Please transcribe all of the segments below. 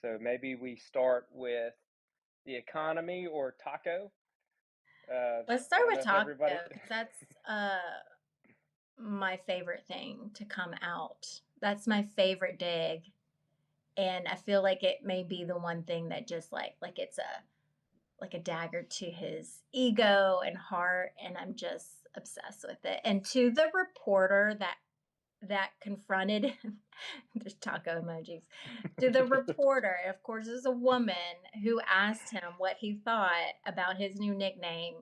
So maybe we start with the economy or taco. Let's I start don't with know if taco everybody. because that's my favorite thing to come out. That's my favorite dig, and I feel like it may be the one thing that just like it's a dagger to his ego and heart, and I'm just obsessed with it. And to the reporter that confronted there's taco emojis. To the reporter, of course, is a woman who asked him what he thought about his new nickname.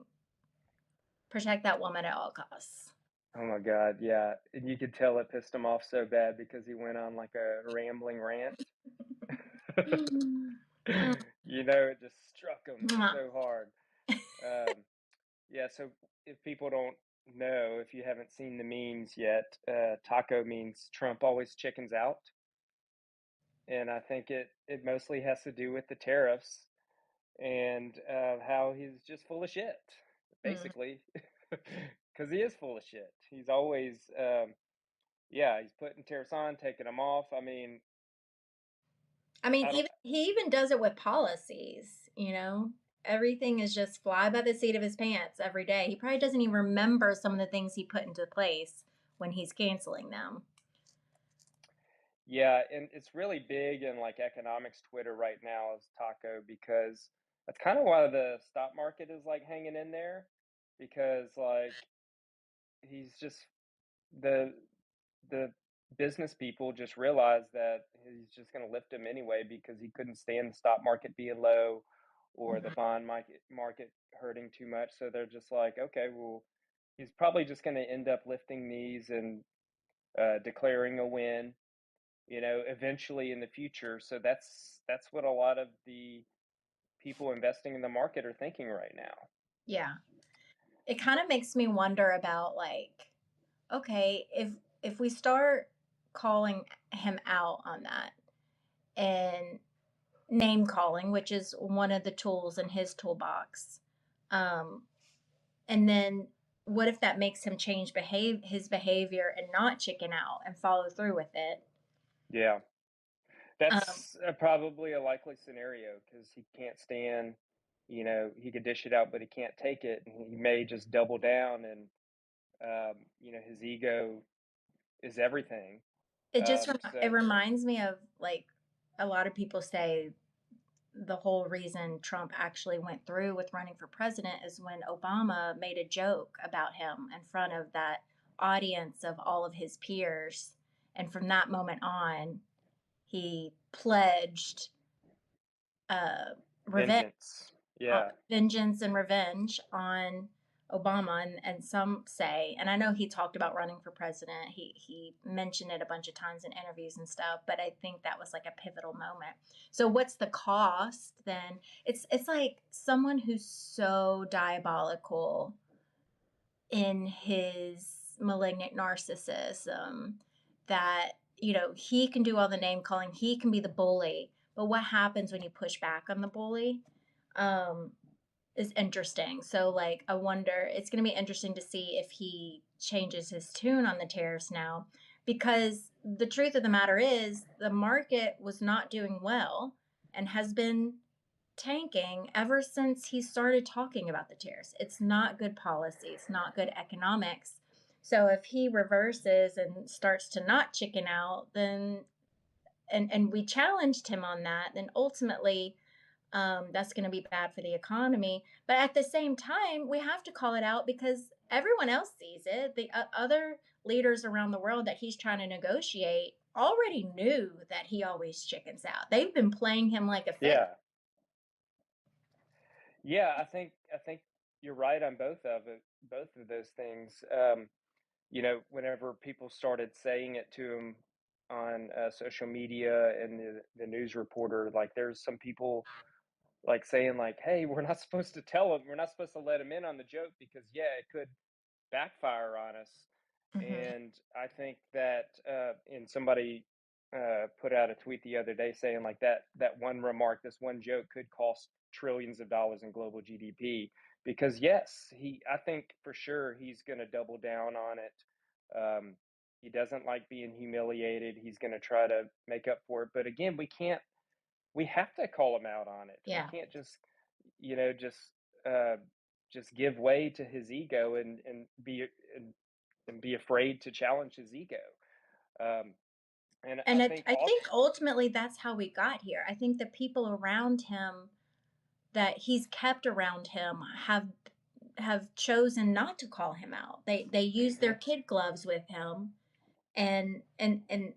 Protect that woman at all costs. Oh my God, yeah. And you could tell it pissed him off so bad because he went on like a rambling rant. Mm. It just struck him Mwah. so hard. Um, yeah, so if people don't know, if you haven't seen the memes yet, taco means Trump always chickens out. And I think it mostly has to do with the tariffs and how he's just full of shit, Mm. basically, because he is full of shit. He's always, yeah, he's putting tariffs on, taking them off. I mean, I mean, I don't. even he even does it with policies. Everything is just fly by the seat of his pants every day. He probably doesn't even remember some of the things he put into place when he's canceling them. Yeah, and it's really big in like economics Twitter right now is taco because that's kind of why the stock market is like hanging in there because like he's just the the business people just realized that he's just going to lift him anyway because he couldn't stand the stock market being low or the Mhm. bond market hurting too much. So they're just like, okay, well, he's probably just going to end up lifting these and declaring a win, eventually in the future. So that's what a lot of the people investing in the market are thinking right now. Yeah. It kind of makes me wonder about like, okay, if we start calling him out on that and name calling, which is one of the tools in his toolbox, um, and then what if that makes him change his behavior and not chicken out and follow through with it? Yeah, Um, that's probably a likely scenario because he can't stand, he could dish it out, but he can't take it. And he may just double down and, his ego is everything. it So, reminds me of like a lot of people say the whole reason Trump actually went through with running for president is when Obama made a joke about him in front of that audience of all of his peers. And from that moment on, he pledged uh, revenge, vengeance. Yeah. vengeance and revenge on Obama. And some say, and I know he talked about running for president. He mentioned it a bunch of times in interviews and stuff. But I think that was like a pivotal moment. So what's the cost then? It's like someone who's so diabolical in his malignant narcissism that he can do all the name calling, he can be the bully, but what happens when you push back on the bully um is interesting. So like I wonder, it's going to be interesting to see if he changes his tune on the tariffs now, because the truth of the matter is the market was not doing well and has been tanking ever since he started talking about the tariffs. It's not good policy, it's not good economics. So if he reverses and starts to not chicken out, then and we challenged him on that, then ultimately that's going to be bad for the economy. But at the same time, we have to call it out because everyone else sees it. The other leaders around the world that he's trying to negotiate already knew that he always chickens out. They've been playing him like a fiddle. Yeah. Yeah, I think you're right on both of those things. Whenever people started saying it to him on social media and the news reporter, like there's some people like saying like, "Hey, we're not supposed to tell him. We're not supposed to let him in on the joke because yeah, it could backfire on us." Mm-hmm. And I think that, and somebody put out a tweet the other day saying like that one remark, this one joke could cost trillions of dollars in global GDP. Because yes, I think for sure he's going to double down on it. He doesn't like being humiliated. He's going to try to make up for it. But again, we can't. we have to call him out on it. We Yeah. can't just, you know, uh, just give way to his ego and be afraid to challenge his ego. Um, and I And think I also, think ultimately that's how we got here. I think the people around him that he's kept around him have chosen not to call him out. They use their mhm. kid gloves with him, and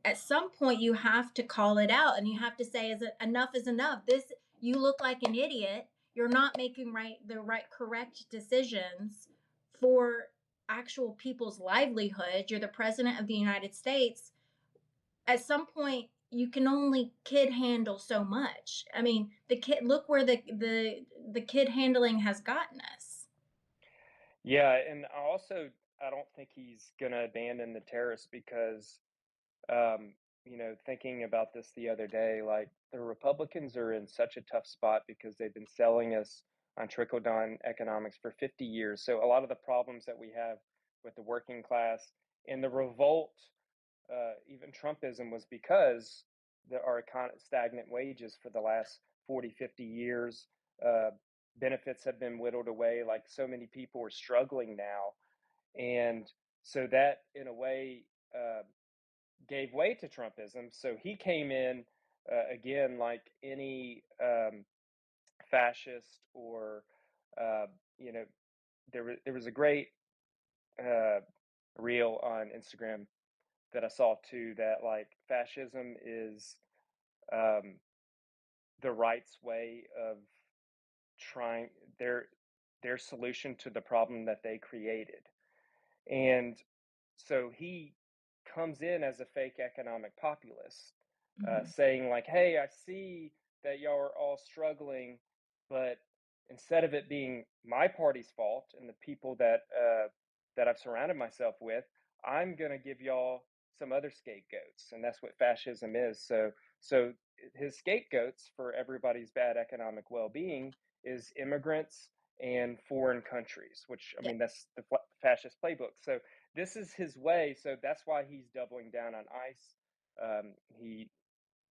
at some point you have to call it out, and you have to say, is it enough is enough. This, you look like an idiot. You're not making the right correct decisions for actual people's livelihoods. You're the president of the United States. At some point you can only kid handle so much. I mean, the kid, look where the kid handling has gotten us. Yeah, and I don't think he's gonna abandon the terrorists because, thinking about this the other day, like the Republicans are in such a tough spot because they've been selling us on trickle down economics for 50 years. So a lot of the problems that we have with the working class and the revolt, even Trumpism, was because there are stagnant wages for the last 40, 50 years. Uh, Benefits have been whittled away. Like so many people are struggling now. And so that, in a way, gave way to Trumpism. So he came in, again, like any fascist or, uh, you know, there was a great uh, reel on Instagram that I saw too, that like fascism is um, the right's way of trying their their solution to the problem that they created. And so he comes in as a fake economic populist, Hmm. saying like, "Hey, I see that y'all are all struggling, but instead of it being my party's fault and the people that I've surrounded myself with, I'm gonna give y'all some other scapegoats," and that's what fascism is. So his scapegoats for everybody's bad economic well-being is immigrants and foreign countries, which I Yeah. mean that's the fascist playbook. So this is his way, so that's why he's doubling down on ICE. He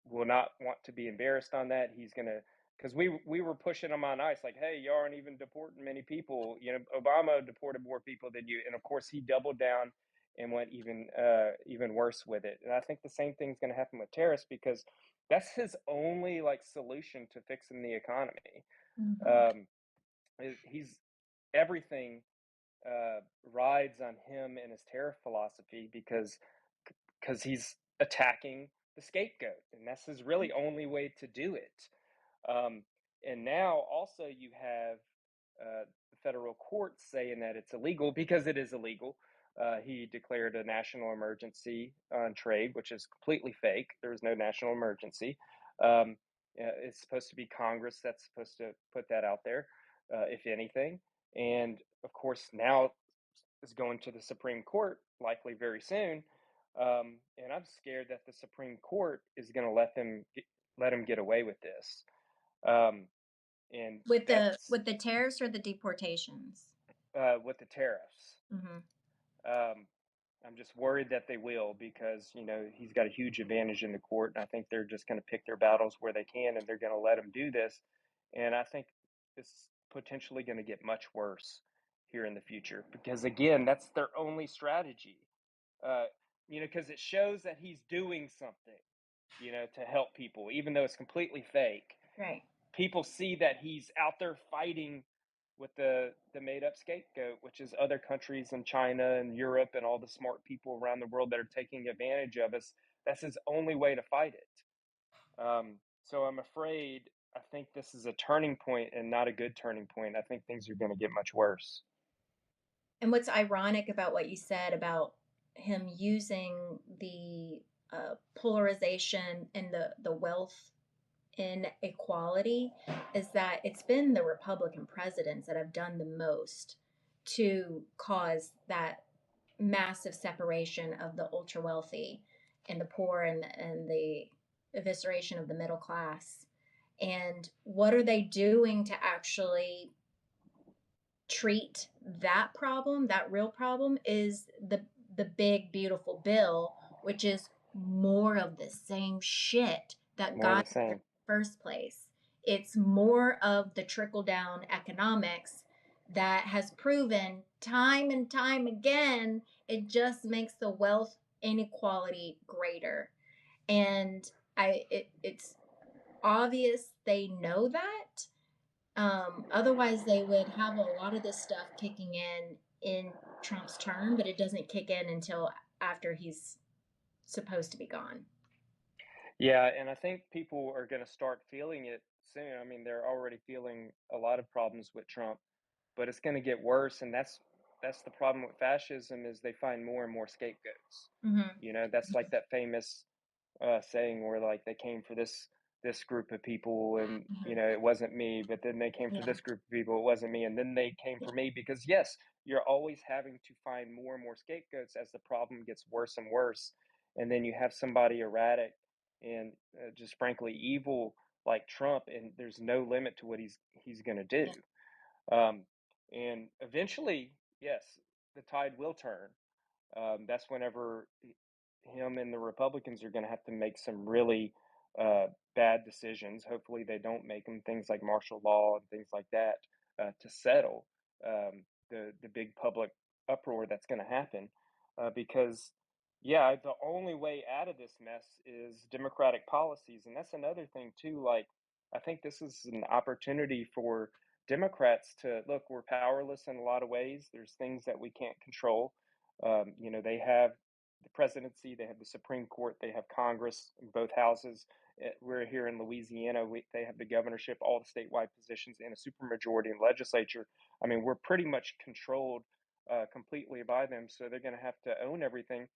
will not want to be embarrassed on that. He's gonna, because we were pushing him on ICE, like, hey, you aren't even deporting many people. Obama deported more people than you, and of course he doubled down and went even worse with it. And I think the same thing's going to happen with tariffs because that's his only like solution to fixing the economy. Hmm. Um, he's everything uh, rides on him and his tariff philosophy because he's attacking the scapegoat, and that's his really only way to do it. Um, and now also you have the federal court saying that it's illegal because it is illegal. He declared a national emergency on trade, which is completely fake. There was no national emergency. Um, it's supposed to be Congress that's supposed to put that out there, if anything. And of course, now is going to the Supreme Court, likely very soon. And I'm scared that the Supreme Court is going to let him get away with this. Um, and that's With the tariffs or the deportations. with the tariffs. Hmm. Um, I'm just worried that they will because he's got a huge advantage in the court, and I think they're just going to pick their battles where they can, and they're going to let him do this. And I think it's potentially going to get much worse here in the future because again, that's their only strategy. Uh, because it shows that he's doing something, to help people, even though it's completely fake. Right. People see that he's out there fighting with the made up scapegoat, which is other countries in China and Europe and all the smart people around the world that are taking advantage of us. That's his only way to fight it. So I'm afraid. I think this is a turning point and not a good turning point. I think things are going to get much worse. And what's ironic about what you said about him using the polarization and the wealth inequality is that it's been the Republican presidents that have done the most to cause that massive separation of the ultra wealthy and the poor, and the evisceration of the middle class. And what are they doing to actually treat that problem? That real problem is the big beautiful bill, which is more of the same shit that More of got the same. first place. It's more of the trickle down economics that has proven time and time again it just makes the wealth inequality greater. And it's obvious they know that. Otherwise, they would have a lot of this stuff kicking in Trump's term, but it doesn't kick in until after he's supposed to be gone. Yeah, and I think people are going to start feeling it soon. I mean, they're already feeling a lot of problems with Trump, but it's going to get worse, and that's the problem with fascism is they find more and more scapegoats. Mm-hmm. You know, that's like that famous saying where like they came for this group of people and Mm-hmm. you know it wasn't me, but then they came for Yeah. this group of people, it wasn't me, and then they came for me because yes, you're always having to find more and more scapegoats as the problem gets worse and worse, and then you have somebody erratic and just frankly evil like Trump, and there's no limit to what he's going to do. Yeah. Um, and eventually, yes, the tide will turn. That's whenever him and the Republicans are going to have to make some really uh, bad decisions. Hopefully, they don't make them things like martial law and things like that to settle the big public uproar that's going to happen. Because, yeah, the only way out of this mess is democratic policies, and that's another thing too. Like, I think this is an opportunity for Democrats to look. We're powerless in a lot of ways. There's things that we can't control. You know, they have the presidency, they have the Supreme Court, they have Congress in both houses. We're here in Louisiana. They have the governorship, all the statewide positions, and a supermajority in legislature. I mean, we're pretty much controlled completely by them, so they're going to have to own everything.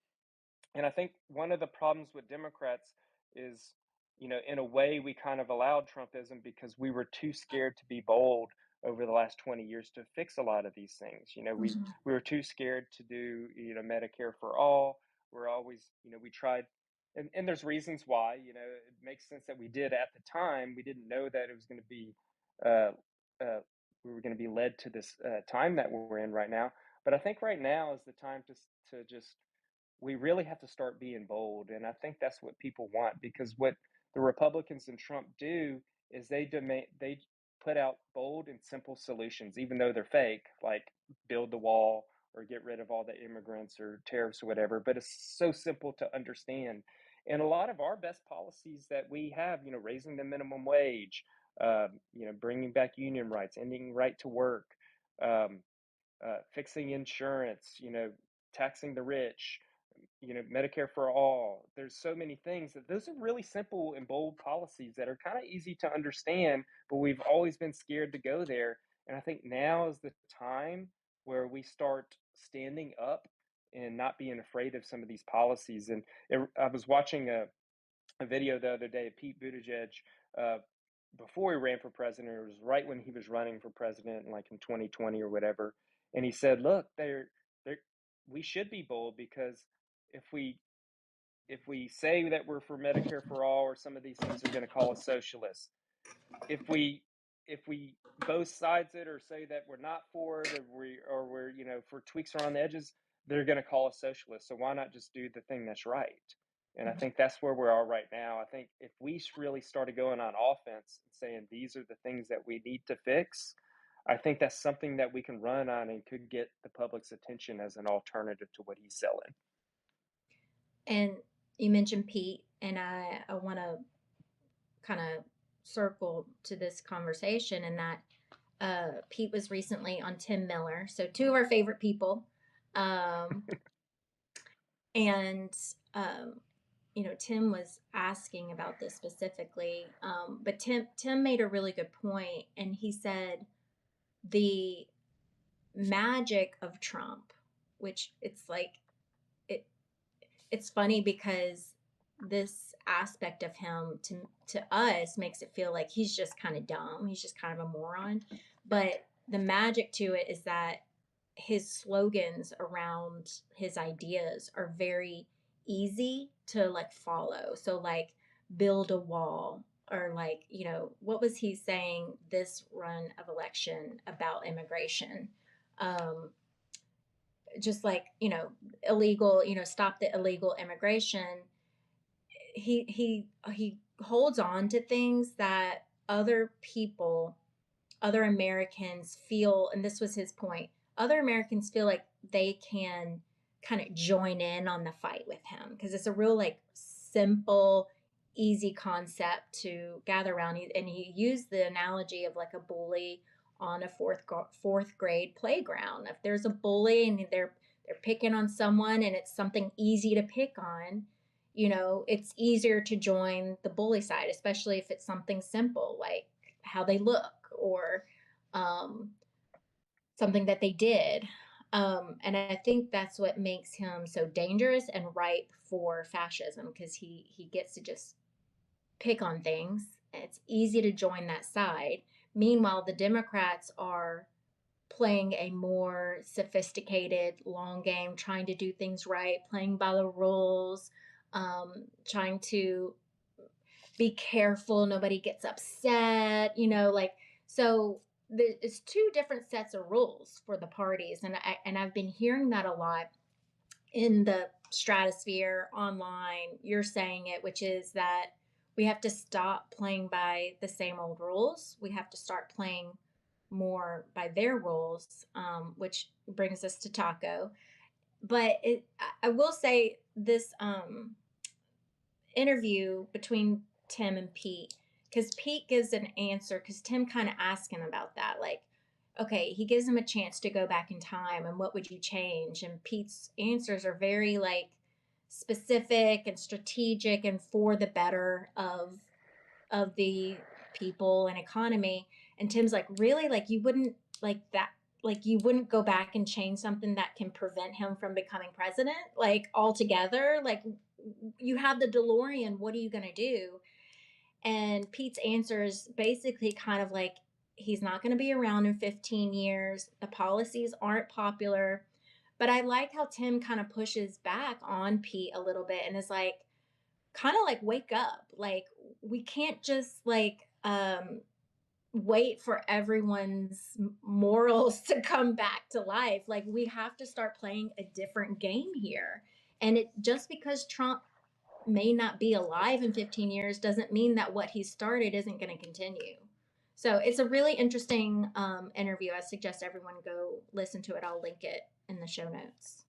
And I think one of the problems with Democrats is, you know, in a way, we kind of allowed Trumpism because we were too scared to be bold over the last 20 years to fix a lot of these things. You know, Mm-hmm. we were too scared to do, you know, Medicare for all. We're always, you know, we tried, and there's reasons why, you know, it makes sense that we did at the time. We didn't know that it was going to be, uh, uh, we were going to be led to this time that we're in right now. But I think right now is the time to just we really have to start being bold. And I think that's what people want because what the Republicans and Trump do is they put out bold and simple solutions, even though they're fake, like build the wall or get rid of all the immigrants or tariffs or whatever. But it's so simple to understand. And a lot of our best policies that we have, you know, raising the minimum wage, you know, bringing back union rights, ending right to work, um, fixing insurance, you know, taxing the rich, you know, Medicare for all. There's so many things that those are really simple and bold policies that are kind of easy to understand, but we've always been scared to go there. And I think now is the time where we start standing up and not being afraid of some of these policies. And I was watching a video the other day of Pete Buttigieg uh, before he ran for president. It was right when he was running for president, like in 2020 or whatever. And he said, "Look, they're we should be bold because if we say that we're for Medicare for all or some of these things, they're going to call us socialists. If we both sides it or say that we're not for it or we're you know for tweaks around the edges, they're going to call us socialists. So why not just do the thing that's right?" And I think that's where we are right now. I think if we really started going on offense and saying these are the things that we need to fix, I think that's something that we can run on and could get the public's attention as an alternative to what he's selling. And you mentioned Pete, and I want to kind of circle to this conversation in that Pete was recently on Tim Miller, so two of our favorite people, um, and um, you know Tim was asking about this specifically, but Tim made a really good point, and he said the magic of Trump, which it's like it it's funny because this aspect of him to us makes it feel like he's just kind of dumb. He's just kind of a moron. But the magic to it is that his slogans around his ideas are very easy to like follow. So like build a wall or like, you know, what was he saying this run of election about immigration? Um, just like illegal, stop the illegal immigration. He holds on to things that other people, other Americans feel, and this was his point, other Americans feel like they can kind of join in on the fight with him because it's a real like simple, easy concept to gather around. And he used the analogy of like a bully on a fourth grade playground. If there's a bully and they're picking on someone and it's something easy to pick on, you know, it's easier to join the bully side, especially if it's something simple like how they look or um, something that they did. And I think that's what makes him so dangerous and ripe for fascism because he gets to just pick on things. It's easy to join that side. Meanwhile, the Democrats are playing a more sophisticated long game, trying to do things right, playing by the rules, trying to be careful nobody gets upset, you know, like so it's two different sets of rules for the parties, and I've been hearing that a lot in the stratosphere online. You're saying it, which is that we have to stop playing by the same old rules. We have to start playing more by their rules, which brings us to Taco. But I will say this interview between Tim and Pete, because Pete gives an answer, because Tim kind of asked him about that. Like, okay, he gives him a chance to go back in time and what would you change? And Pete's answers are very like specific and strategic and for the better of the people and economy. And Tim's like, really? Like you wouldn't like that, like you wouldn't go back and change something that can prevent him from becoming president, like altogether? Like you have the DeLorean, what are you going to do? And Pete's answer is basically kind of like he's not going to be around in 15 years. The policies aren't popular. But I like how Tim kind of pushes back on Pete a little bit and is like, kind of like, wake up. Like, we can't just like wait for everyone's morals to come back to life. Like, we have to start playing a different game here. And it just because Trump may not be alive in 15 years doesn't mean that what he started isn't going to continue. So it's a really interesting interview. I suggest everyone go listen to it. I'll link it in the show notes.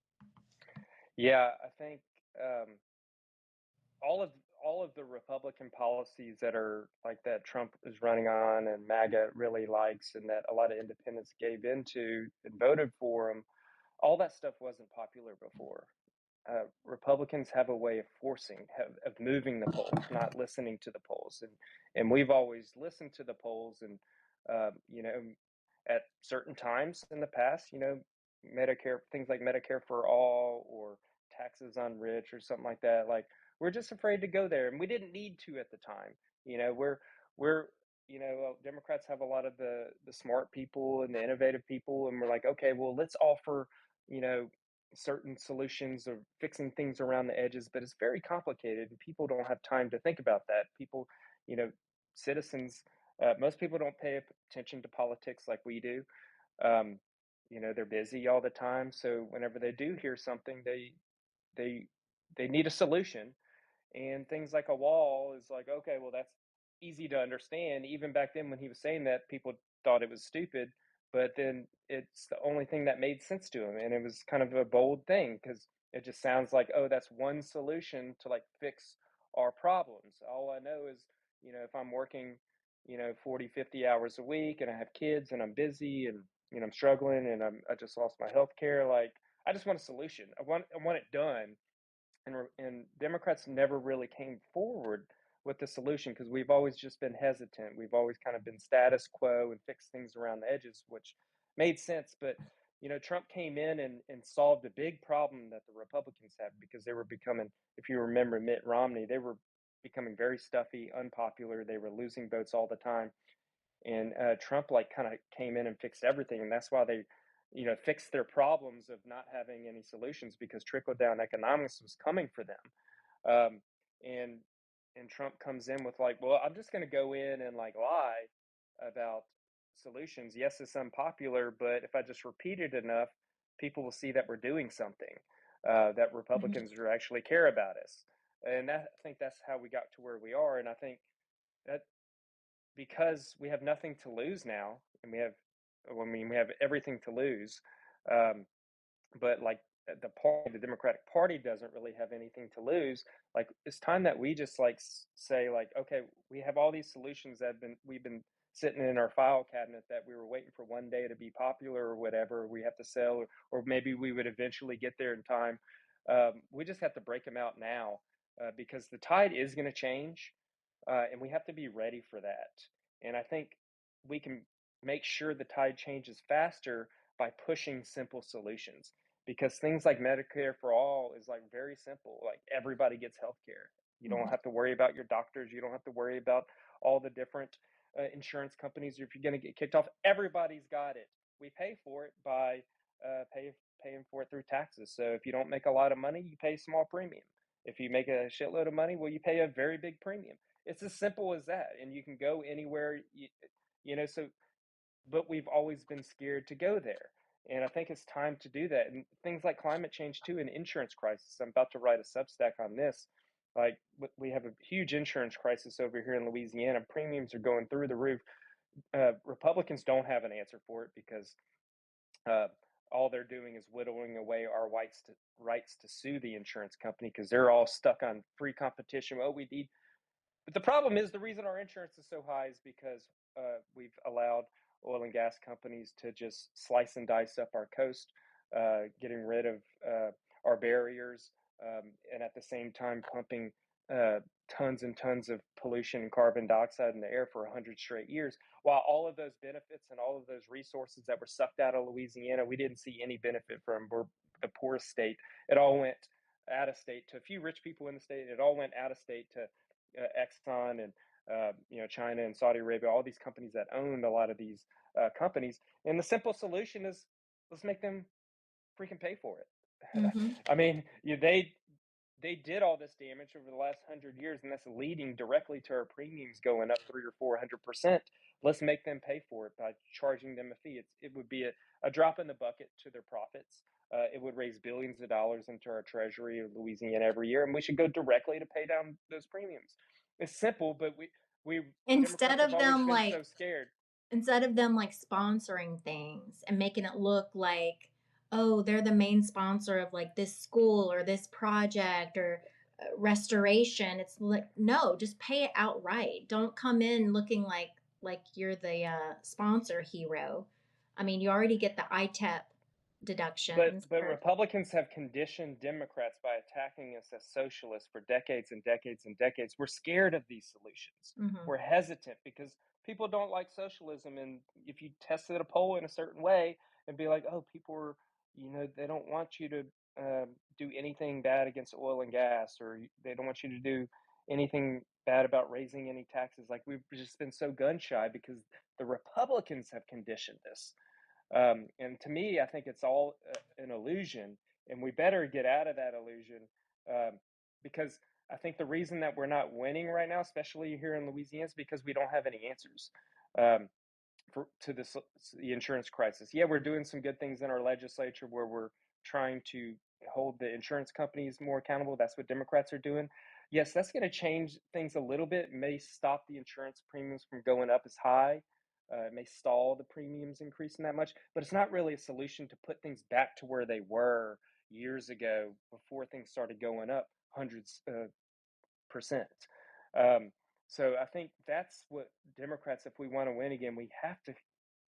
Yeah, I think um, all of all of the Republican policies that are like that Trump is running on and MAGA really likes, and that a lot of independents gave into and voted for him, all that stuff wasn't popular before. Republicans have a way of of moving the polls, not listening to the polls, and we've always listened to the polls, and you know, at certain times in the past, you know, Medicare, things like Medicare for all or taxes on rich or something like that, like we're just afraid to go there, and we didn't need to at the time. You know, we're you know, Democrats have a lot of the smart people and the innovative people, and we're like, okay, well, let's offer, you know, certain solutions of fixing things around the edges, but it's very complicated and people don't have time to think about that. People, you know, citizens, most people don't pay attention to politics like we do. Um, you know, they're busy all the time, so whenever they do hear something, they they need a solution, and things like a wall is like, okay, well, that's easy to understand. Even back then when he was saying that, people thought it was stupid, but then it's the only thing that made sense to him. And it was kind of a bold thing because it just sounds like, oh, that's one solution to like fix our problems. All I know is, you know, if I'm working, you know, 40, 50 hours a week and I have kids and I'm busy and, you know, I'm struggling and I just lost my health care, like, I just want a solution. I want it done, and Democrats never really came forward with the solution because we've always just been hesitant. We've always kind of been status quo and fixed things around the edges, which made sense. But you know, Trump came in and solved a big problem that the Republicans had because they were becoming, if you remember Mitt Romney, they were becoming very stuffy, unpopular. They were losing votes all the time, and Trump like kind of came in and fixed everything, and that's why they, you know, fixed their problems of not having any solutions because trickle down economics was coming for them. um, and and Trump comes in with like, well, I'm just going to go in and like lie about solutions. Yes, it's unpopular, but if I just repeat it enough, people will see that we're doing something, that Mm-hmm. Republicans are actually care about us. and I think that's how we got to where we are. And I think that because we have nothing to lose now, and we have everything to lose. Um, but like the Democratic Party doesn't really have anything to lose. Like it's time that we just like say like, okay, we have all these solutions that we've been sitting in our file cabinet that we were waiting for one day to be popular or whatever we have to sell, or maybe we would eventually get there in time. We just have to break them out now because the tide is going to change, and we have to be ready for that. And I think we can make sure the tide changes faster by pushing simple solutions, because things like Medicare for all is like very simple. Like everybody gets health care. You don't Mhm. have to worry about your doctors. You don't have to worry about all the different insurance companies. If you're going to get kicked off, everybody's got it. We pay for it by paying for it through taxes. So if you don't make a lot of money, you pay a small premium. If you make a shitload of money, well, you pay a very big premium. It's as simple as that, and you can go anywhere. So but we've always been scared to go there. And I think it's time to do that. And things like climate change too, and insurance crisis. I'm about to write a Substack on this. Like we have a huge insurance crisis over here in Louisiana. Premiums are going through the roof. Republicans don't have an answer for it because uh, all they're doing is whittling away our rights to sue the insurance company because they're all stuck on free competition. Oh, we need but the problem is the reason our insurance is so high is because we've allowed oil and gas companies to just slice and dice up our coast, getting rid of our barriers, and at the same time pumping uh, tons and tons of pollution and carbon dioxide in the air for 100 straight years. While all of those benefits and all of those resources that were sucked out of Louisiana, we didn't see any benefit from. We're the poorest state. It all went out of state to a few rich people in the state. It all went out of state to Exxon and China and Saudi Arabia, all these companies that owned a lot of these companies. And the simple solution is let's make them freaking pay for it. Mhm. I mean, they did all this damage over the last 100 years, and that's leading directly to our premiums going up 300 or 400%. Let's make them pay for it by charging them a fee. It would be a drop in the bucket to their profits. It would raise billions of dollars into our treasury of Louisiana every year, and we should go directly to pay down those premiums. It's simple, but we Instead Democrats have of always them been so like scared. sponsoring things and making it look like, oh, they're the main sponsor of like this school or this project or restoration. It's like, no, just pay it outright. Don't come in looking like you're the sponsor hero. I mean, you already get the ITEP But deductions but or Republicans have conditioned Democrats by attacking us as socialists for decades and decades and decades. We're scared of these solutions. mhm. We're hesitant because people don't like socialism, and if you tested a poll in a certain way and be like, oh, people are, they don't want you to do anything bad against oil and gas, or they don't want you to do anything bad about raising any taxes. Like we've just been so gun shy because the Republicans have conditioned this. And to me, I think it's all an illusion, and we better get out of that illusion um, because I think the reason that we're not winning right now, especially here in Louisiana, is because we don't have any answers um, to the insurance crisis. Yeah, we're doing some good things in our legislature where we're trying to hold the insurance companies more accountable. That's what Democrats are doing. Yes, that's going to change things a little bit. It may stop the insurance premiums from going up as high. It may stall the premiums increasing that much, but it's not really a solution to put things back to where they were years ago before things started going up hundreds percent. Um, so I think that's what Democrats, if we want to win again, we have to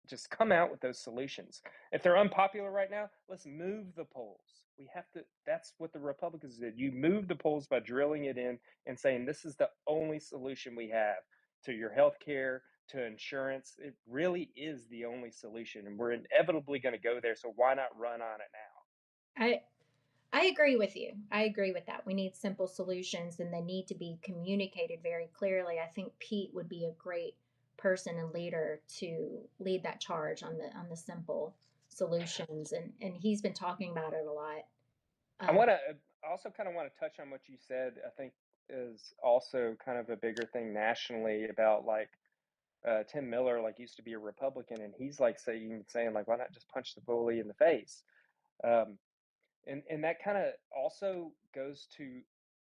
just come out with those solutions. If they're unpopular right now, let's move the polls. We have to, that's what the Republicans did. You move the polls by drilling it in and saying this is the only solution we have to your health care, to insurance. It really is the only solution, and we're inevitably going to go there. So why not run on it now? I I agree with you. I agree with that. We need simple solutions and they need to be communicated very clearly. I think Pete would be a great person and leader to lead that charge on the simple solutions and he's been talking about it a lot. I Um, want to also kind of want to touch on what you said. I think is also kind of a bigger thing nationally about like Tim Miller like used to be a Republican, and he's like saying like, why not just punch the bully in the face? Um, and that kind of also goes to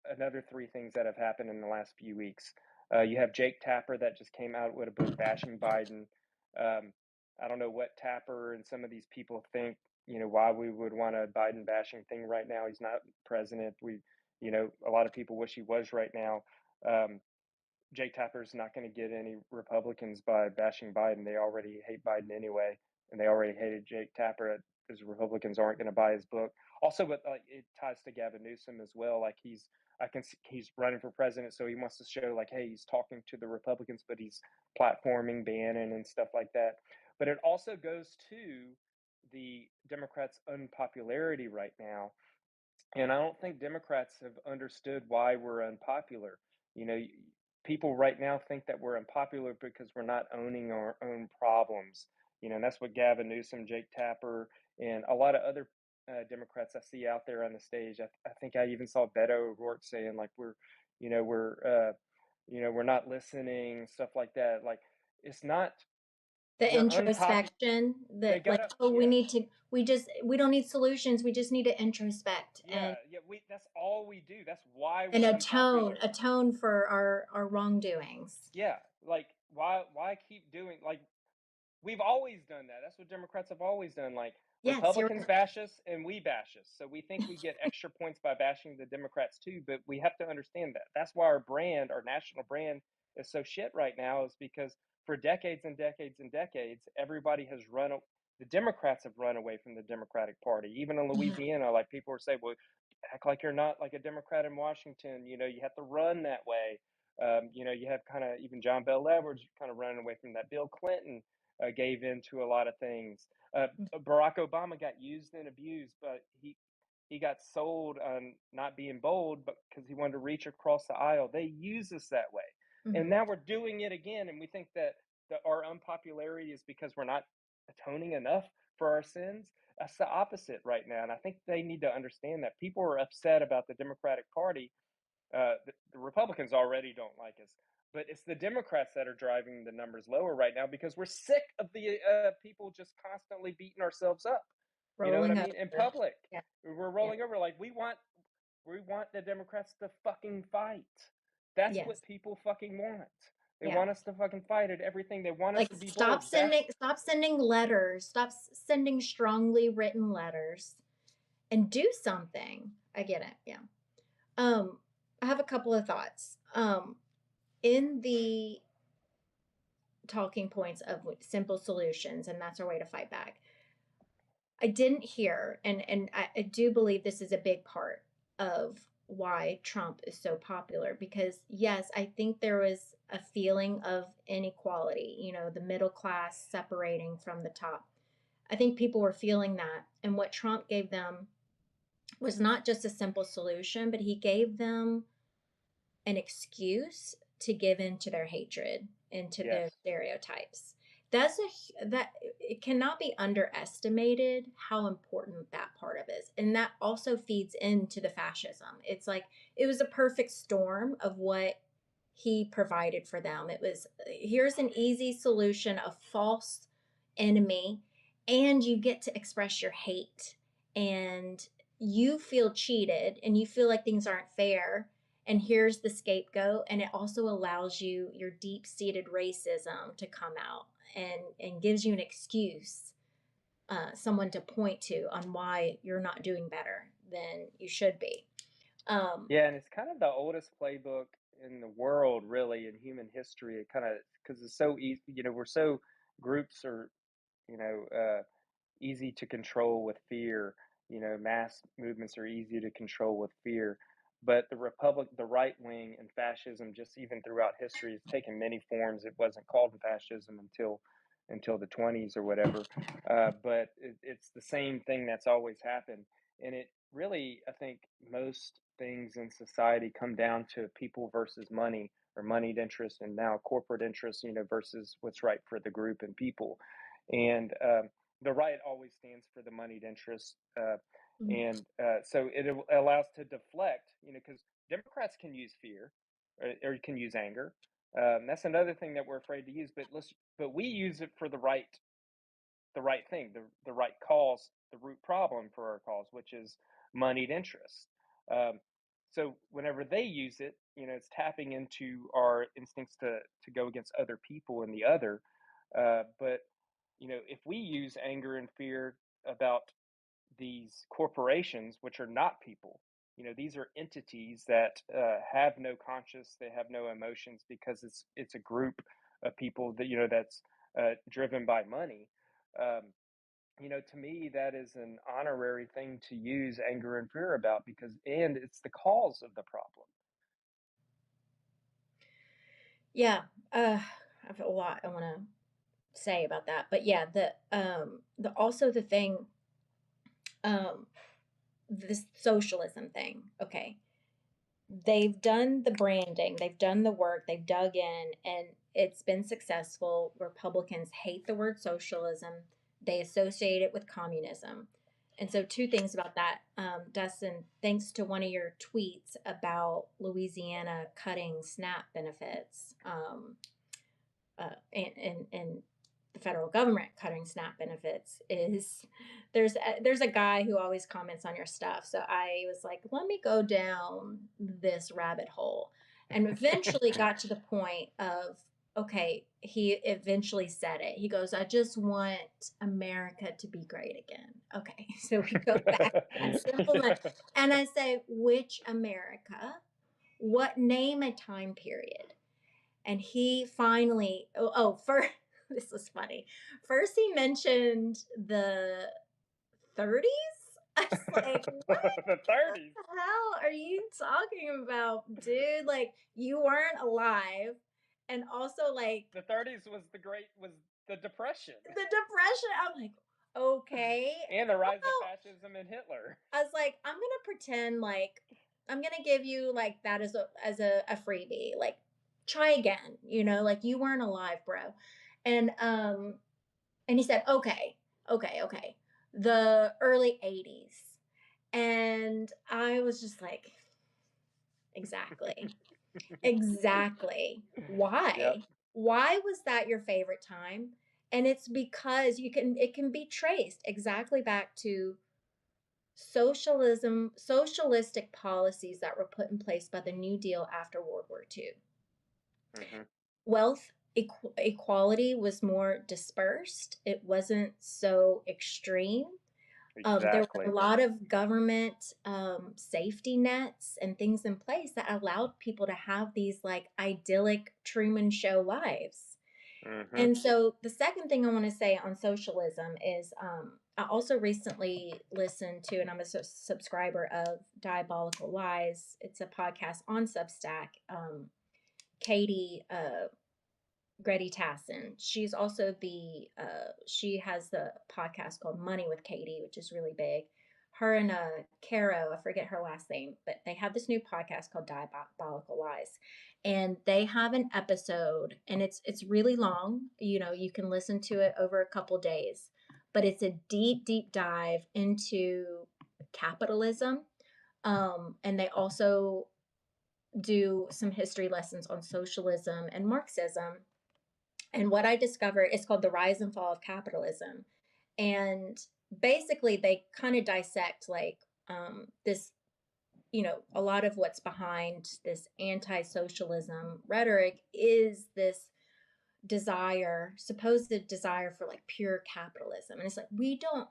another three things that have happened in the last few weeks. You have Jake Tapper that just came out with a book bashing Biden. Um, I don't know what Tapper and some of these people think, why we would want a Biden bashing thing right now. He's not president. A lot of people wish he was right now. Um, Jake Tapper's not going to get any Republicans by bashing Biden. They already hate Biden anyway, and they already hated Jake Tapper because Republicans aren't going to buy his book. Also, but like it ties to Gavin Newsom as well. Like I can see he's running for president, so he wants to show like, hey, he's talking to the Republicans, but he's platforming Bannon and stuff like that. But it also goes to the Democrats' unpopularity right now, and I don't think Democrats have understood why we're unpopular. You know, people right now think that we're unpopular because we're not owning our own problems. And that's what Gavin Newsom, Jake Tapper, and a lot of other Democrats I see out there on the stage. I think I even saw Beto O'Rourke saying like we're not listening, stuff like that. Like it's not The we're unpopular. introspection They that, like, gotta, oh, yeah. we don't need solutions, we just need to introspect Yeah, yeah, that's all we do. That's why and we're unpopular. atone for our wrongdoings. Yeah, like why keep doing like we've always done that. That's what Democrats have always done. Like Yes, you're Republicans bash us and we bash us. So we think we get extra points by bashing the Democrats too, but we have to understand that. That's why our brand, our national brand is so shit right now is because for decades and decades and decades everybody has the Democrats have run away from the Democratic Party. Even in right. Louisiana, like people are saying, well, act like you're not like a Democrat in Washington. You have to run that way. You have kind of even John Bel Edwards kind of running away from that. Bill Clinton gave in to a lot of things. Barack Obama got used and abused, but he got sold on not being bold, but because he wanted to reach across the aisle. They use us that way, and Mhm. now we're doing it again. And we think that our unpopularity is because we're not atoning enough for our sins. That's the opposite right now, and I think they need to understand that people are upset about the Democratic Party. The Republicans already don't like us, but it's the Democrats that are driving the numbers lower right now because we're sick of the people just constantly beating ourselves up. You know what I Rolling mean? In over. public, Yeah, we're yeah, rolling over. Like we want the Democrats to fucking fight. That's what yes. people fucking want. They Yeah. want us to fucking fight at everything. They want us Like, to be bold. Bash. stop sending letters, sending strongly written letters, and do something. I get it. Yeah. Um, I have a couple of thoughts. In the talking points of simple solutions, and that's our way to fight back. I didn't hear, and I do believe this is a big part of why Trump is so popular because, yes, I think there was a feeling of inequality, the middle class separating from the top. I think people were feeling that. And what Trump gave them was not just a simple solution, but he gave them an excuse to give in to their hatred and to Yes. their stereotypes. That it cannot be underestimated how important that part of it is, and that also feeds into the fascism. It's like it was a perfect storm of what he provided for them. It was, here's an easy solution, a false enemy, and you get to express your hate, and you feel cheated and you feel like things aren't fair, and here's the scapegoat, and it also allows you your deep-seated racism to come out and gives you an excuse, someone to point to on why you're not doing better than you should be. um, Yeah, and it's kind of the oldest playbook in the world, really, in human history. It kind of because it's so easy. We're so groups are you know easy to control with fear. Mass movements are easy to control with fear. But the right wing, and fascism, just even throughout history, has taken many forms. It wasn't called fascism until the 20s or whatever. But it's the same thing that's always happened. And it really, I think, most things in society come down to people versus money, or moneyed interest, and now corporate interest, versus what's right for the group and people. And the right always stands for the moneyed interest, so it allows to deflect, because Democrats can use fear, or can use anger. That's another thing that we're afraid to use, but we use it for the right thing, the right cause, the root problem for our cause, which is moneyed interest. Um, So whenever they use it, it's tapping into our instincts to go against other people and the other. But if we use anger and fear about these corporations, which are not people, these are entities that have no conscience, they have no emotions, because it's a group of people that that's driven by money. Um, to me, that is an honorary thing to use anger and fear about, and it's the cause of the problem. Yeah, I have a lot I want to say about that, but yeah, the also the thing, um, this socialism thing. Okay, they've done the branding, they've done the work, they've dug in, and it's been successful. Republicans hate the word socialism, they associate it with communism. And so, two things about that. Dustin, thanks to one of your tweets about Louisiana cutting SNAP benefits, and the federal government cutting SNAP benefits, is there's a guy who always comments on your stuff. So I was like, let me go down this rabbit hole, and eventually got to the point of, okay, he eventually said it. He goes, I just want America to be great again. Okay, so we go back to that simple one. And I say, which America? What, name a time period? And he finally, first, this was funny. First, he mentioned the 30s. I was like, what The 30s. the hell are you talking about, dude? Like, you weren't alive. And also, like, The 30s was the depression. the depression. I'm like, okay. And the rise of Well, fascism and Hitler. I was like, I'm gonna pretend like I'm gonna give you like that as a freebie. Like, try again, like you weren't alive, bro. And and he said, okay, okay. The early 80s. And I was just like, exactly. Exactly. Yep. Why? Why was that your favorite time? And it's because it can be traced exactly back to socialistic policies that were put in place by the New Deal after World War II. Hmm. Wealth equality was more dispersed, it wasn't so extreme. There were a Exactly. lot of government safety nets and things in place that allowed people to have these like idyllic Truman Show lives. Hmm. And so the second thing I want to say on socialism is, I also recently listened to, and I'm a subscriber of Diabolical Lies. It's a podcast on Substack. Katie Grady Tassin. She's also she has the podcast called Money with Katie, which is really big. Her and Caro, I forget her last name, but they have this new podcast called Diabolical Lies, and they have an episode, and it's really long. You can listen to it over a couple days, but it's a deep dive into capitalism, and they also do some history lessons on socialism and Marxism. And what I discovered is called The Rise and Fall of Capitalism. And basically, they kind of dissect like this, a lot of what's behind this anti socialism rhetoric is this supposed desire for like pure capitalism. And it's like, we don't,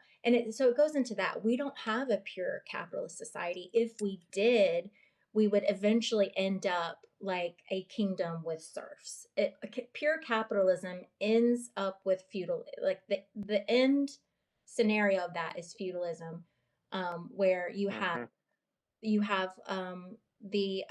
so it goes into that. We don't have a pure capitalist society. If we did, we would eventually end up like a kingdom with serfs. Pure capitalism ends up with feudal, like the end scenario of that is feudalism, where Hmm. you have the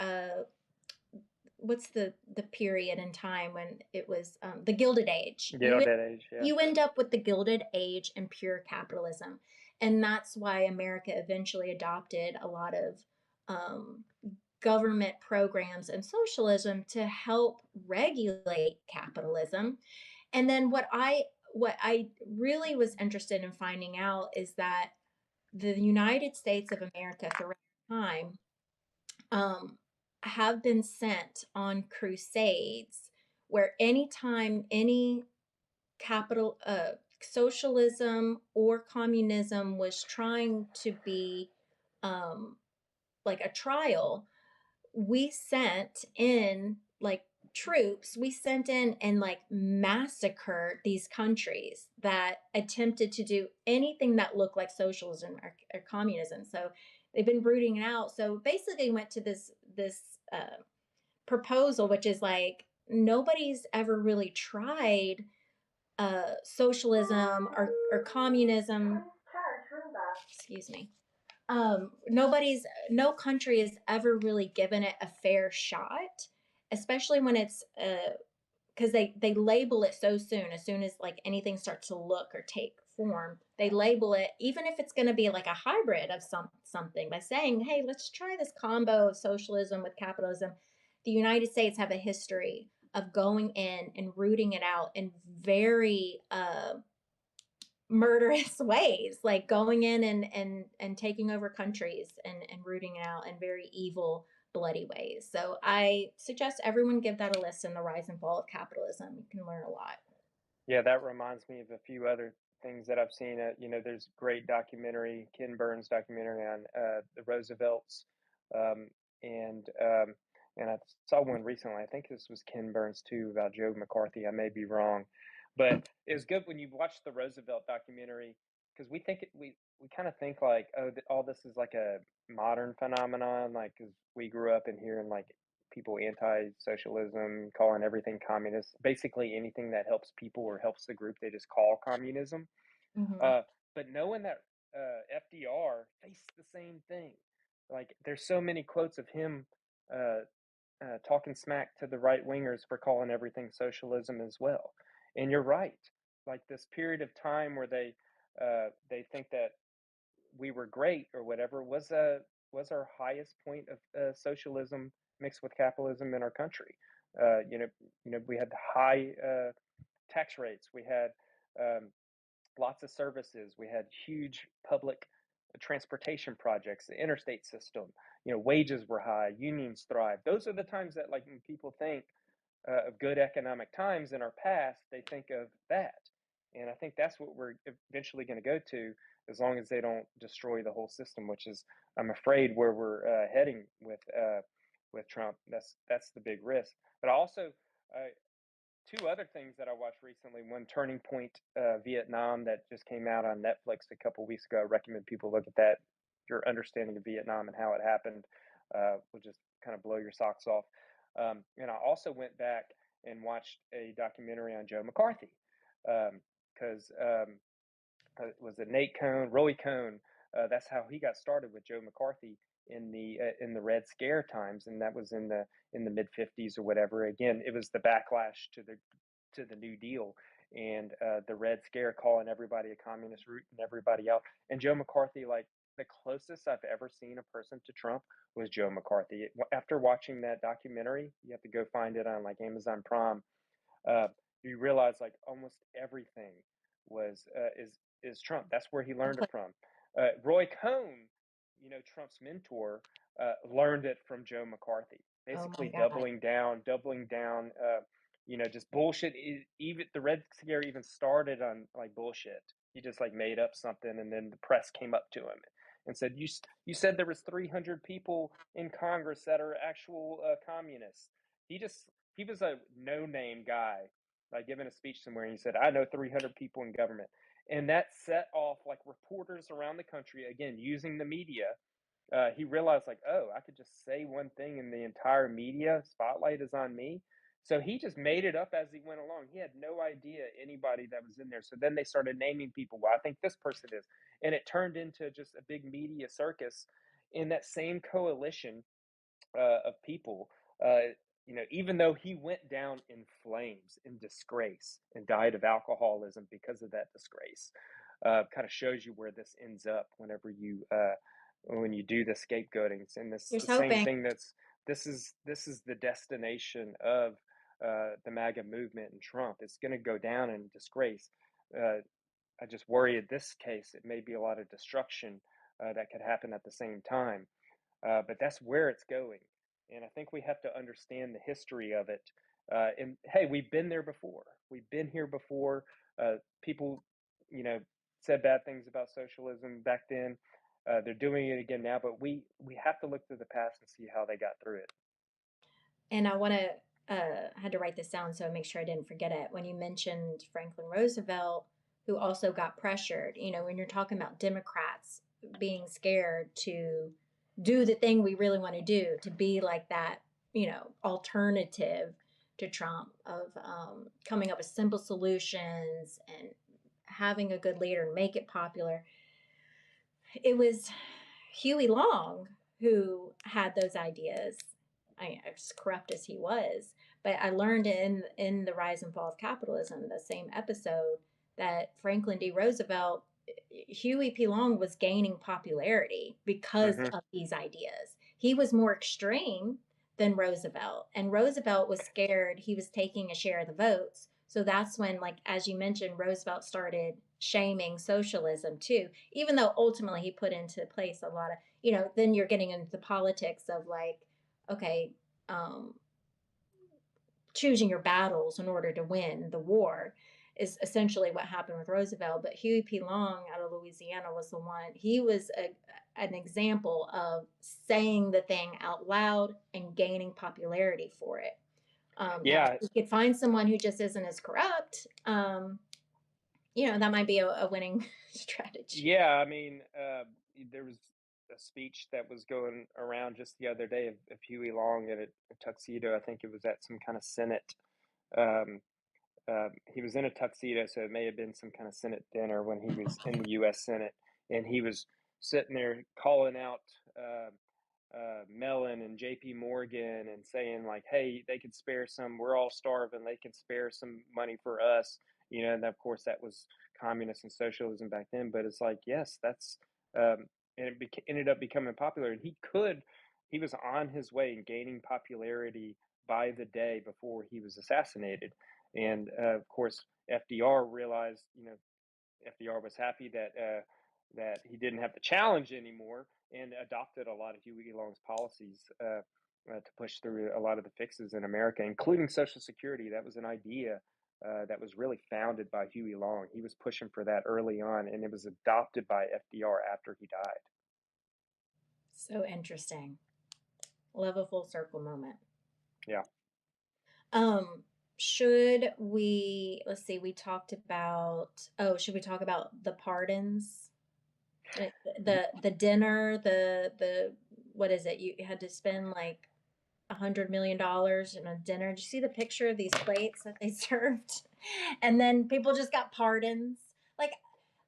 what's the period in time when it was the Gilded Age. Gilded Age, yeah. You end up with the Gilded Age and pure capitalism, and that's why America eventually adopted a lot of um, government programs and socialism to help regulate capitalism. And then what I really was interested in finding out is that the United States of America throughout time um, have been sent on crusades where anytime any capital socialism or communism was trying to be um, like a trial, we sent in like troops, we sent in and like massacred these countries that attempted to do anything that looked like socialism or communism. So they've been rooting it out. So basically went to this proposal, which is like nobody's ever really tried socialism or communism. Excuse me. No country has ever really given it a fair shot, especially when it's because they label it so soon. As soon as like anything starts to look or take form, they label it, even if it's going to be like a hybrid of something, by saying, hey, let's try this combo of socialism with capitalism. The United States have a history of going in and rooting it out in very murderous ways, like going in and taking over countries and rooting it out in very evil, bloody ways. So I suggest everyone give that a listen, The Rise and Fall of Capitalism. You can learn a lot. Yeah, that reminds me of a few other things that I've seen. There's great documentary, Ken Burns documentary on the Roosevelts, um, and um, and I saw one recently. I think this was Ken Burns too, about Joe McCarthy. I may be wrong, but it was good when you watch the Roosevelt documentary, because we kind of think like, oh, all this is like a modern phenomenon, like, because we grew up in hearing like people anti-socialism, calling everything communist. Basically, anything that helps people or helps the group, they just call communism. Mm-hmm. Uh, but knowing that FDR faced the same thing, like there's so many quotes of him uh, talking smack to the right wingers for calling everything socialism as well. And you're right, like this period of time where they think that we were great or whatever was our highest point of socialism mixed with capitalism in our country. Uh, you know, we had high tax rates. We had um, lots of services. We had huge public transportation projects, the interstate system. Wages were high, unions thrived. Those are the times that, like, when people think of good economic times in our past, they think of that. And I think that's what we're eventually going to go to, as long as they don't destroy the whole system, which is, I'm afraid, where we're heading with Trump. That's the big risk. But also, uh, two other things that I watched recently. One, Turning Point Vietnam, that just came out on Netflix a couple weeks ago. I recommend people look at that. Your understanding of Vietnam and how it happened will just kind of blow your socks off. And I also went back and watched a documentary on Joe McCarthy, because was it Nate Cohn, Roy Cohn? That's how he got started with Joe McCarthy in the Red Scare times, and that was in the mid '50s or whatever. Again, it was the backlash to the New Deal, and the Red Scare, calling everybody a communist, rooting everybody out. And Joe McCarthy, like, the closest I've ever seen a person to Trump was Joe McCarthy. After watching that documentary, you have to go find it on like Amazon Prime. uh, you realize like almost everything was is Trump. That's where he learned it from. Roy Cohn, Trump's mentor, learned it from Joe McCarthy. Oh my Basically, God. doubling down. Just bullshit. Even the Red Scare even started on like bullshit. He just like made up something, and then the press came up to him and said, "You said there was 300 people in Congress that are actual communists." He was a no name guy, like giving a speech somewhere, and he said, "I know 300 people in government," and that set off like reporters around the country, again using the media. He realized like, oh, I could just say one thing and the entire media spotlight is on me. So he just made it up as he went along. He had no idea anybody that was in there. So then they started naming people. Well, I think this person is, and it turned into just a big media circus. In that same coalition of people, even though he went down in flames, in disgrace, and died of alcoholism because of that disgrace, kind of shows you where this ends up when you do the scapegoatings. And Here's the same hoping. thing, this is the destination of the MAGA movement and Trump. It's going to go down in disgrace. Uh, I just worry in this case it may be a lot of destruction that could happen at the same time. But that's where it's going. And I think we have to understand the history of it. And hey, we've been there before. We've been here before. People, you know, said bad things about socialism back then. They're doing it again now, but we have to look to the past and see how they got through it. And I want to, had to write this down so I make sure I didn't forget it. When you mentioned Franklin Roosevelt, who also got pressured, you know, when you're talking about Democrats being scared to do the thing we really want to do, to be like that, you know, alternative to Trump of coming up with simple solutions and having a good leader and make it popular. It was Huey Long who had those ideas. As corrupt as he was, but I learned in the Rise and Fall of Capitalism, the same episode, that Franklin D. Roosevelt, Huey P. Long was gaining popularity because Hmm. of these ideas. He was more extreme than Roosevelt, and Roosevelt was scared he was taking a share of the votes. So that's when, like as you mentioned, Roosevelt started shaming socialism too, even though ultimately he put into place a lot of, you know, then you're getting into the politics of like, okay, um, choosing your battles in order to win the war is essentially what happened with Roosevelt. But Huey P. Long out of Louisiana was the one, he was an example of saying the thing out loud and gaining popularity for it. Now, Yeah, if you could find someone who just isn't as corrupt, you know, that might be a winning strategy. yeah. I mean, there was a speech that was going around just the other day of Huey Long in a tuxedo. I think it was at some kind of Senate. Um, he was in a tuxedo, so it may have been some kind of Senate dinner when he was in the U.S. Senate, and he was sitting there calling out Mellon and J.P. Morgan and saying like, "Hey, they could spare some. We're all starving. They can spare some money for us." You know, and of course that was communist and socialism back then. But it's like, yes, that's and it ended up becoming popular. And he was on his way and gaining popularity by the day before he was assassinated. And of course, FDR realized, you know, FDR was happy that he didn't have to challenge anymore and adopted a lot of Huey Long's policies to push through a lot of the fixes in America, including Social Security. That was an idea that was really founded by Huey Long. He was pushing for that early on, and it was adopted by FDR after he died. So interesting. Love a full circle moment. Yeah. Um, should we, let's see, we talked about, oh, should we talk about the pardons? The dinner, the what is it? You had to spend like $100 million in a dinner. Did you see the picture of these plates that they served? And then people just got pardons. Like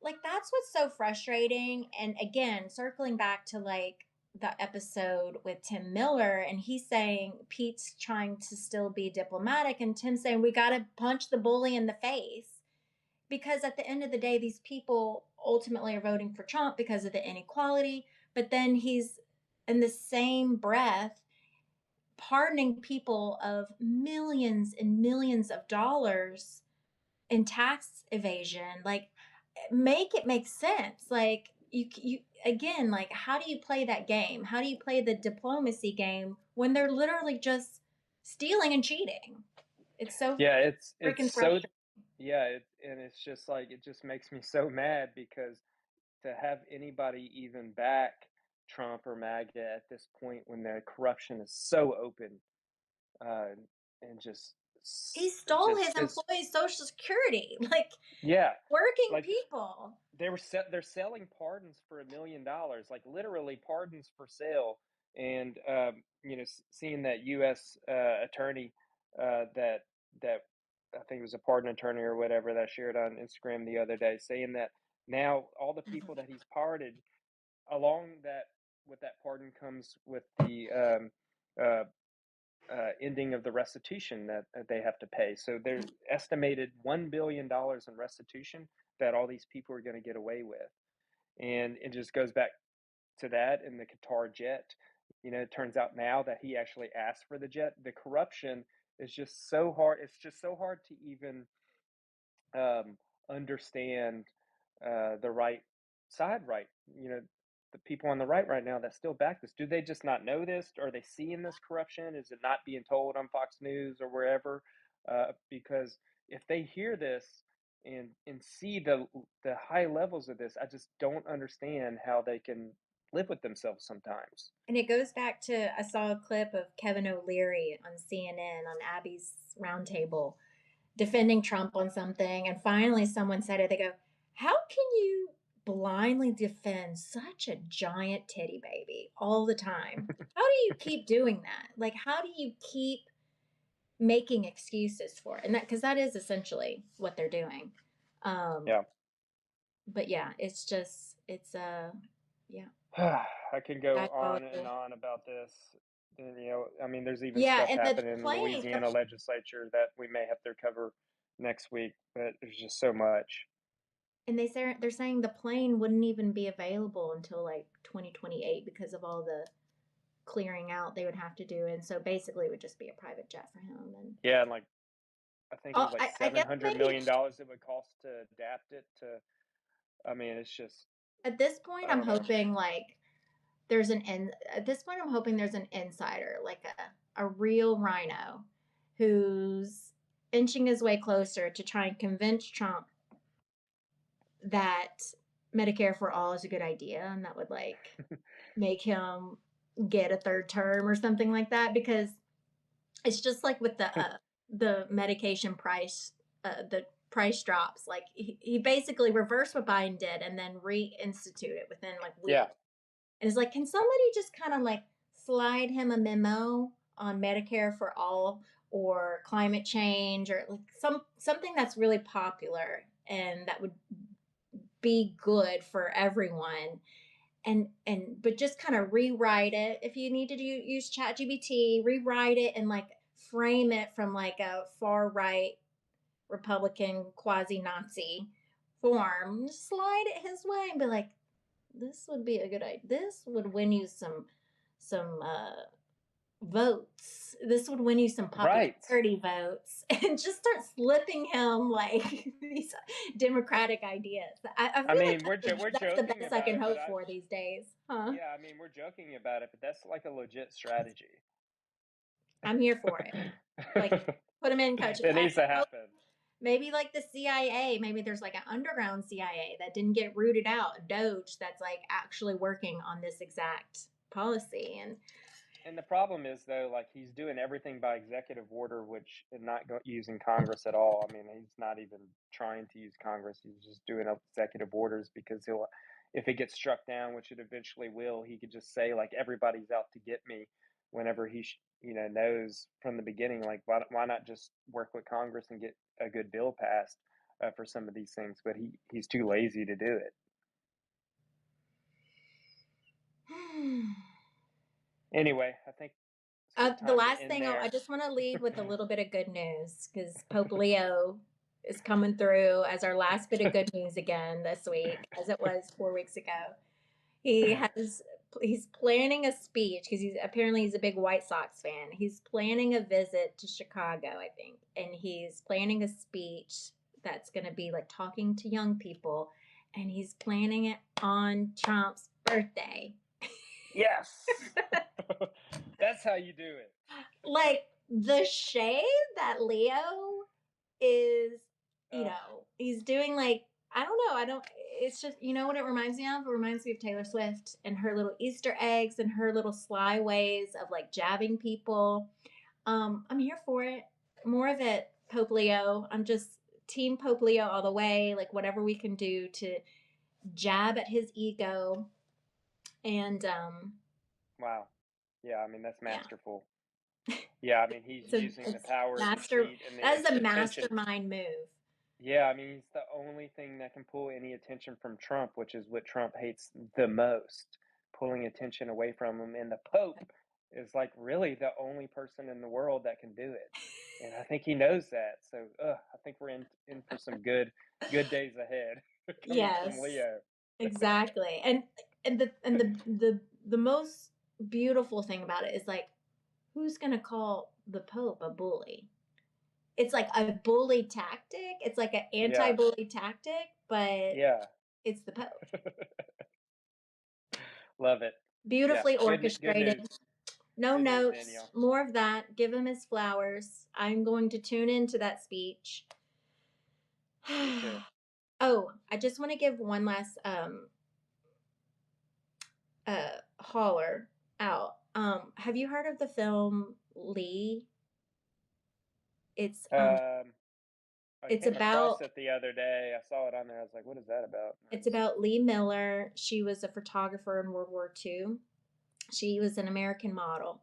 like that's what's so frustrating. And again, circling back to like the episode with Tim Miller, and he's saying Pete's trying to still be diplomatic, and Tim's saying we got to punch the bully in the face, because at the end of the day, these people ultimately are voting for Trump because of the inequality. But then he's in the same breath pardoning people of millions and millions of dollars in tax evasion. Like, make it make sense. Like, you again, like, how do you play that game? How do you play the diplomacy game when they're literally just stealing and cheating? It's so Yeah, it's freaking so frustrating. yeah, and it's just like it just makes me so mad because to have anybody even back Trump or MAGA at this point when the corruption is so open, uh, and He stole his just is employees' social security, like yeah, working like people. they're selling pardons for $1 million, like literally pardons for sale. And you know, seeing that U.S. Attorney that I think it was a pardon attorney or whatever that I shared on Instagram the other day, saying that now all the people that he's pardoned along that with that pardon comes with the uh, ending of the restitution that they have to pay. So they're estimated $1 billion in restitution that all these people are going to get away with. And it just goes back to that in the Qatar jet. You know, it turns out now that he actually asked for the jet. The corruption is just so hard. It's just so hard to even um, understand the right side, right? You know, the people on the right now that still back this. Do they just not know this? Are they seeing this corruption? Is it not being told on Fox News or wherever? Because if they hear this and see the high levels of this, I just don't understand how they can live with themselves sometimes. And it goes back to, I saw a clip of Kevin O'Leary on CNN on Abby's Roundtable defending Trump on something, and finally someone said it. They go, "How can you blindly defend such a giant titty baby all the time? How do you keep doing that? Like, how do you keep making excuses for it?" And that, because that is essentially what they're doing. Yeah. But yeah, it's just, it's yeah, I can go on and diabolical. on about this. And, I mean, there's even Yeah, stuff and the happening in the plane, Louisiana legislature that we may have to cover next week, but there's just so much. and they're saying the plane wouldn't even be available until like 2028 because of all the clearing out they would have to do, and so basically it would just be a private jet for him. And Yeah, and like I think it was like I seven guess hundred maybe million dollars it would cost to adapt it to. I mean, it's just at this point I I'm don't know. hoping like there's an in at this point I'm hoping there's an insider, like a real rhino, who's inching his way closer to try and convince Trump that Medicare for all is a good idea, and that would like make him get a third term or something like that. Because it's just like with the medication price, the price drops. Like he basically reversed what Biden did and then reinstitute it within like Yeah, weeks. And it's like, can somebody just kind of like slide him a memo on Medicare for all or climate change or like something that's really popular and that would be good for everyone, and but just kind of rewrite it. If you need to use ChatGPT, rewrite it and like frame it from like a far right Republican quasi Nazi form. Just slide it his way and be like, this would be a good idea. This would win you some votes. This would win you some right. popularity votes, and just start slipping him like these democratic ideas. I I feel like mean, we're that's the joking best I about can it, but hope I for these days, huh? yeah, I mean, we're joking about it, but that's like a legit strategy. I'm here for it. Like, put him in, coach. It needs to happen. Maybe like the CIA. Maybe there's like an underground CIA that didn't get rooted out, Doge, that's like actually working on this exact policy. And the problem is, though, like he's doing everything by executive order, which and not using Congress at all. I mean, he's not even trying to use Congress. He's just doing executive orders because he'll, if it gets struck down, which it eventually will, he could just say like everybody's out to get me, whenever he knows from the beginning like why not just work with Congress and get a good bill passed for some of these things. But he's too lazy to do it. Anyway, I think it's a good The time to last end thing I there. just want to leave with a little bit of good news, because Pope Leo is coming through as our last bit of good news again this week, as it was 4 weeks ago. He has he's planning a speech because he's a big White Sox fan. He's planning a visit to Chicago, I think, and he's planning a speech that's going to be like talking to young people, and he's planning it on Trump's birthday. Yes. That's how you do it. Like the shade that Leo is, he's doing like, I don't know, it's just, you know what it reminds me of? It reminds me of Taylor Swift and her little Easter eggs and her little sly ways of like jabbing people. I'm here for it. More of it, Pope Leo. I'm just team Pope Leo all the way. Like whatever we can do to jab at his ego. And Wow. Yeah, I mean that's yeah, masterful. Yeah, I mean he's using the it's power of his master. seat and That is a the attention. mastermind move. Yeah, I mean he's the only thing that can pull any attention from Trump, which is what Trump hates the most, pulling attention away from him. And the Pope is like really the only person in the world that can do it. And I think he knows that. So, I think we're in for some good days ahead coming from Yes, Leo. exactly. And the most beautiful thing about it is like, who's gonna call the Pope a bully? It's like a bully tactic. It's like an Yeah. anti-bully tactic, but Yeah. it's the Pope. Love it. Yeah. Beautifully Good orchestrated. news. No Good news, notes. Danielle. More of that. Give him his flowers. I'm going to tune into that speech. Me too. Oh, I just want to give one last holler out. Have you heard of the film Lee? It's um Um, I it's came across about it the other day. I saw it on there. I was like, "What is that about?" it's Nice. about Lee Miller. She was a photographer in World War II. She was an American model.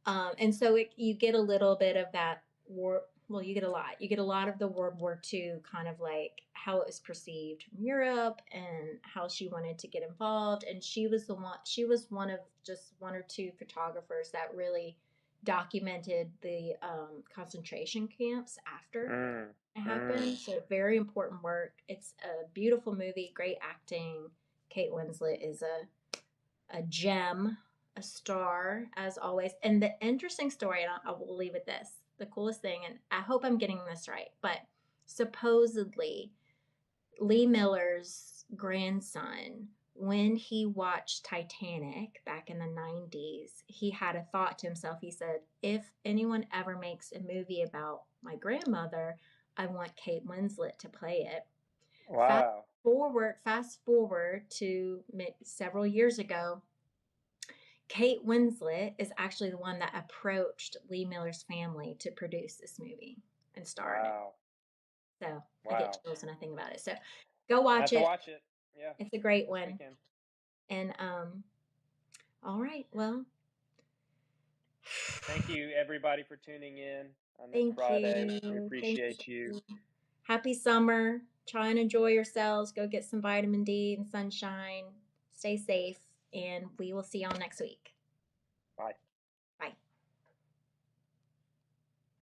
And so you get a little bit of that war. Well, you get a lot. You get a lot of the World War II kind of like how it was perceived from Europe and how she wanted to get involved. And she was the one. She was one of just one or two photographers that really documented the concentration camps after Mm, it mm. happened. So very important work. It's a beautiful movie. Great acting. Kate Winslet is a gem, a star, as always. And the interesting story, and I will leave with this the coolest thing, and I hope I'm getting this right, but supposedly Lee Miller's grandson, when he watched Titanic back in the 90s, he had a thought to himself. He said, if anyone ever makes a movie about my grandmother, I want Kate Winslet to play it. Fast Wow. fast forward to several years ago, Kate Winslet is actually the one that approached Lee Miller's family to produce this movie and star in it. Wow. So I get Wow. chills when I think about it. So go I watch have to it. watch it. Yeah, It's a great this one. weekend. And all right, well, Thank you, everybody, for tuning in on this thank Friday. We you. Thank appreciate you. you. Happy summer. Try and enjoy yourselves. Go get some vitamin D and sunshine. Stay safe, and we will see y'all next week.